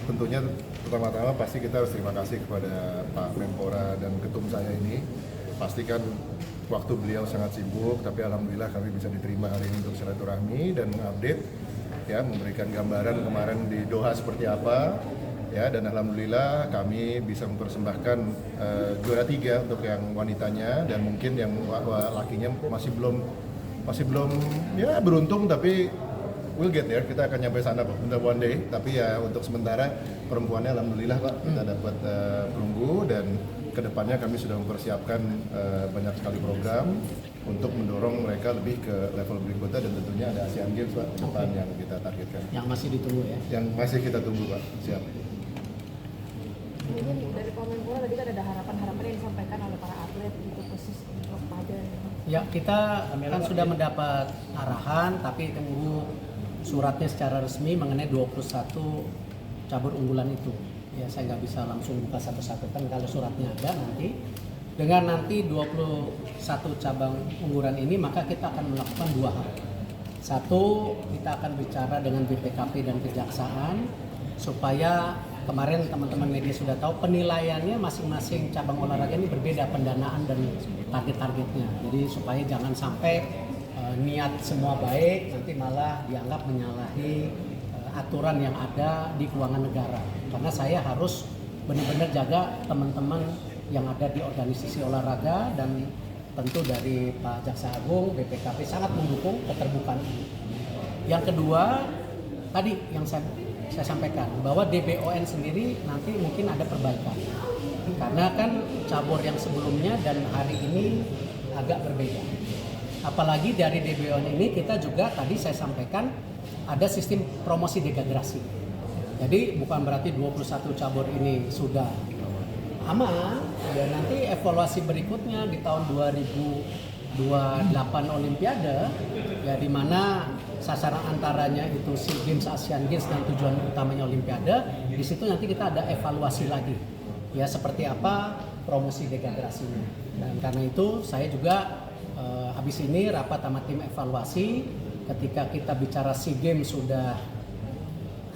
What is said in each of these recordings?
Tentunya pertama-tama pasti kita harus terima kasih kepada Pak Menpora dan ketum saya ini. Pastikan waktu beliau sangat sibuk, tapi alhamdulillah kami bisa diterima hari ini untuk silaturahmi dan mengupdate, ya, memberikan gambaran kemarin di Doha seperti apa, ya, dan alhamdulillah kami bisa mempersembahkan juara 3 untuk yang wanitanya, dan mungkin yang lakinya masih belum ya beruntung, tapi we'll get there, kita akan nyampe sana Pak, one day. Tapi ya untuk sementara perempuannya alhamdulillah Pak, kita dapat perunggu, dan kedepannya kami sudah mempersiapkan banyak sekali program untuk mendorong mereka lebih ke level berikutnya, dan tentunya ada Asian Games Pak depan yang kita targetkan. Yang masih ditunggu ya? Yang masih kita tunggu Pak, siap. Mungkin dari Kemenpora tadi kan ada harapan-harapan yang disampaikan oleh para atlet gitu khusus untuk pada. Ya, kita kan sudah mendapat arahan, tapi tunggu suratnya secara resmi mengenai 21 cabur unggulan itu. Ya, saya nggak bisa langsung buka satu-satu, kan kalau suratnya ada nanti. Dengan nanti 21 cabang unggulan ini, maka kita akan melakukan 2 hal. Satu, kita akan bicara dengan BPKP dan Kejaksaan, supaya kemarin teman-teman media sudah tahu penilaiannya masing-masing cabang olahraga ini berbeda pendanaan dan target-targetnya. Jadi supaya jangan sampai niat semua baik, nanti malah dianggap menyalahi aturan yang ada di keuangan negara. Karena saya harus benar-benar jaga teman-teman yang ada di organisasi olahraga, dan tentu dari Pak Jaksa Agung, BPKP sangat mendukung keterbukaan ini. Yang kedua, tadi yang saya sampaikan bahwa DBON sendiri nanti mungkin ada perbaikan. Karena kan cabur yang sebelumnya dan hari ini agak berbeda. Apalagi dari DBON ini kita juga tadi saya sampaikan ada sistem promosi degraderasi. Jadi bukan berarti 21 cabur ini sudah aman, dan nanti evaluasi berikutnya di tahun 2028 Olimpiade, ya, di mana sasaran antaranya itu SEA Games, Asian Games, dan tujuan utamanya Olimpiade. Di situ nanti kita ada evaluasi lagi, ya, seperti apa promosi degraderasinya. Dan karena itu saya juga habis ini rapat sama tim evaluasi. Ketika kita bicara SEA Games sudah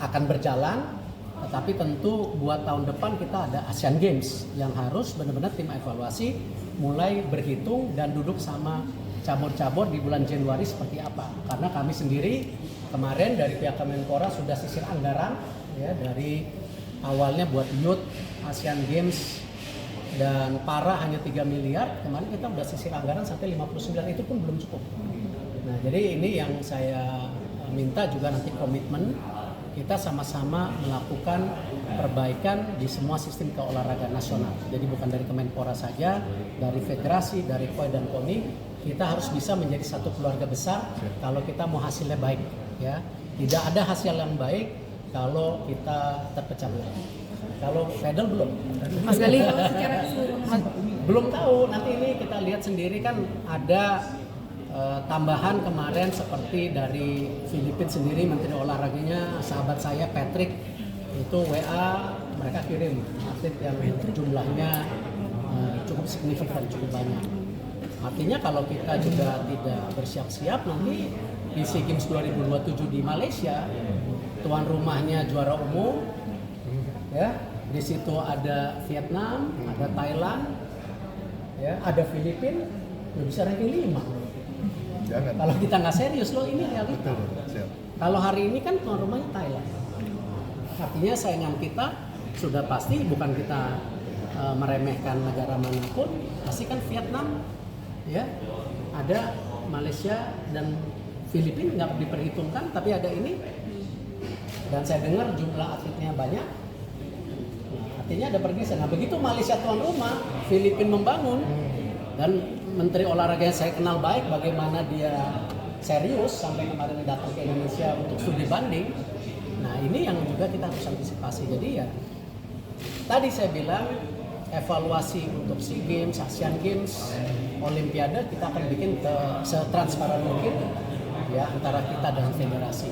akan berjalan, tetapi tentu buat tahun depan kita ada Asian Games yang harus benar-benar tim evaluasi mulai berhitung dan duduk sama cabur-cabur di bulan Januari seperti apa. Karena kami sendiri kemarin dari pihak Kemenpora sudah sisir anggaran, ya, dari awalnya buat youth Asian Games dan para hanya 3 miliar, kemarin kita udah sisir anggaran sampai 59, itu pun belum cukup. Nah, jadi ini yang saya minta juga nanti komitmen kita sama-sama melakukan perbaikan di semua sistem keolahragaan nasional. Jadi bukan dari Kemenpora saja, dari federasi, dari KOI dan KONI, kita harus bisa menjadi satu keluarga besar kalau kita mau hasilnya baik, ya. Tidak ada hasil yang baik kalau kita terpecah belah. Kalau Fedel belum. Mas Gali, secara keseluruhan Belum tahu, nanti ini kita lihat sendiri kan ada tambahan kemarin seperti dari Filipina sendiri, Menteri Olahraganya sahabat saya Patrick itu WA, mereka kirim atlet yang jumlahnya cukup signifikan, cukup banyak. Artinya kalau kita juga tidak bersiap-siap, nanti di SEA Games 2027 di Malaysia, tuan rumahnya juara umum, ya, di situ ada Vietnam, ada Thailand, ya, ada Filipina, udah bisa ranking 5. Jangan. Kalau kita nggak serius loh, ini realita. Siap. Kalau hari ini kan tuan rumahnya Thailand. Artinya saingan kita sudah pasti, bukan kita meremehkan negara manapun, pasti kan Vietnam, ya, ada Malaysia dan Filipina nggak diperhitungkan, tapi ada ini. Dan saya dengar jumlah atletnya banyak. Nah, artinya ada pergeseran. Nah, begitu Malaysia tuan rumah, Filipina membangun, dan Menteri Olahraga yang saya kenal baik, bagaimana dia serius sampai kemarin datang ke Indonesia untuk studi banding. Nah, ini yang juga kita harus antisipasi. Jadi ya, tadi saya bilang evaluasi untuk SEA Games, Asian Games, Olimpiade kita akan bikin setransparan mungkin, ya, antara kita dan federasi.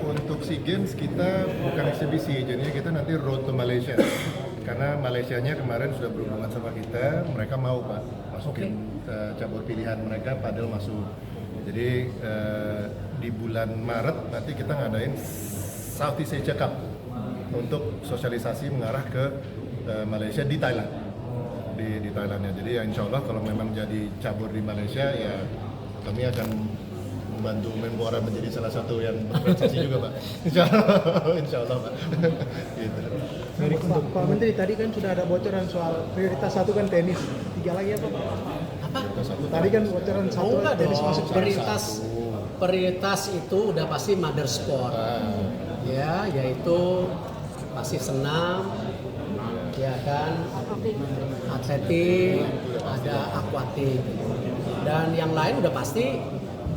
Untuk SEA Games kita bukan eksibisi, jadinya kita nanti road to Malaysia. Karena Malaysianya kemarin sudah berhubungan sama kita, mereka mau Pak masukin cabur pilihan mereka, padel masuk. Jadi di bulan Maret nanti kita ngadain Southeast Asia Cup. untuk sosialisasi mengarah ke Malaysia di Thailand. Di Thailandnya. Jadi ya insya Allah kalau memang jadi cabur di Malaysia ya kami akan membantu Menpora menjadi salah satu yang berprestasi juga Pak. Insya Allah Pak. Gitu. Dari Pak Menteri tadi kan sudah ada bocoran soal prioritas satu kan tenis, 3 lagi apa Pak? Apa? Tadi kan bocoran satu Enggak tenis dong. masuk Prioritas itu udah pasti mother sport. Ya, yaitu pasti senam, ya kan, atletik, ada akuatik, dan yang lain udah pasti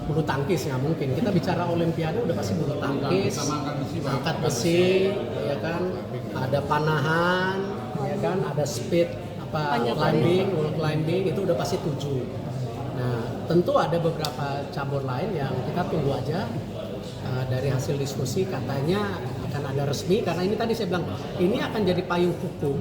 bulu tangkis. Nggak mungkin kita bicara olimpiade udah pasti bulu tangkis, angkat besi, ya kan, ada panahan, ya kan, ada speed climbing, wall climbing, itu udah pasti 7. Nah, tentu ada beberapa cabur lain yang kita tunggu aja. Dari hasil diskusi katanya akan ada resmi, karena ini tadi saya bilang ini akan jadi payung hukum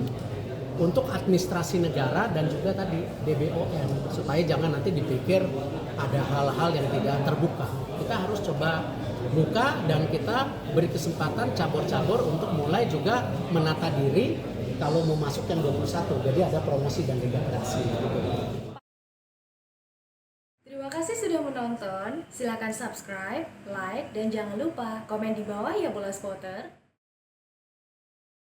untuk administrasi negara dan juga tadi DBOM, supaya jangan nanti dipikir ada hal-hal yang tidak terbuka. Kita harus coba buka dan kita beri kesempatan cabur-cabur untuk mulai juga menata diri kalau mau masuk yang 21. Jadi ada promosi dan degradasi. Terima kasih sudah menonton. Silakan subscribe, like, dan jangan lupa komen di bawah ya Bola Spotter.